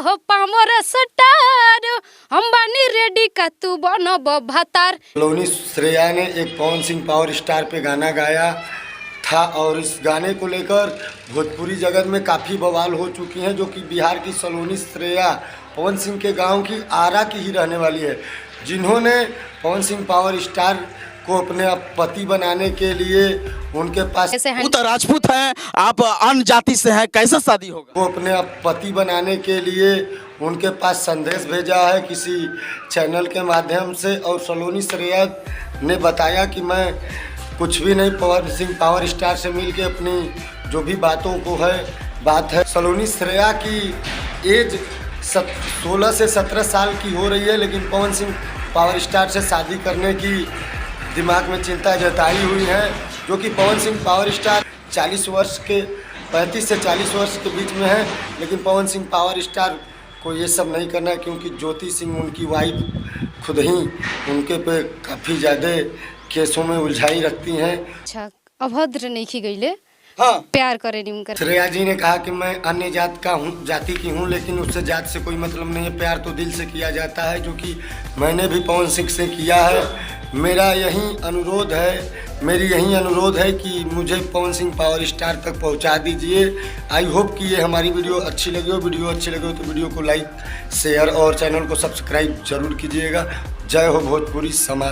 हो power star, हम बानी रेडी का तू बनो भतार। सलोनी श्रेया ने एक पवन सिंह पावर स्टार पे गाना गाया था और इस गाने को लेकर भोजपुरी जगत में काफ़ी बवाल हो चुकी हैं, जो कि बिहार की सलोनी श्रेया पवन सिंह के गांव की आरा की ही रहने वाली है, जिन्होंने पवन सिंह पावर स्टार को अपने पति बनाने के लिए उनके पास वो तो राजपूत हैं, आप अन्य जाति से हैं, कैसे शादी होगा? वो अपने पति बनाने के लिए उनके पास संदेश भेजा है किसी चैनल के माध्यम से, और सलोनी श्रेया ने बताया कि मैं कुछ भी नहीं, पवन सिंह पावर स्टार से मिलके अपनी जो भी बातों को बात है। सलोनी श्रेया की एज 16 से 17 साल की हो रही है, लेकिन पवन सिंह पावर स्टार से शादी करने की दिमाग में चिंता जताई हुई है, जो कि पवन सिंह पावर स्टार 35 से 40 वर्ष के बीच में है, लेकिन पवन सिंह पावर स्टार को ये सब नहीं करना है, क्योंकि ज्योति सिंह उनकी वाइफ खुद ही उनके पे काफ़ी ज़्यादा केसों में उलझाई रखती हैं। अच्छा, अभद्र नहीं की गईले, हाँ, प्यार करे नहीं कर। श्रेया जी ने कहा कि मैं अन्य जाति की हूँ, लेकिन उससे जात से कोई मतलब नहीं है, प्यार तो दिल से किया जाता है, जो कि मैंने भी पवन सिंह से किया है। मेरा यही अनुरोध है कि मुझे पवन सिंह पावर स्टार तक पहुंचा दीजिए। आई होप कि ये हमारी वीडियो अच्छी लगी हो। तो वीडियो को लाइक, शेयर और चैनल को सब्सक्राइब जरूर कीजिएगा। जय हो भोजपुरी समाज।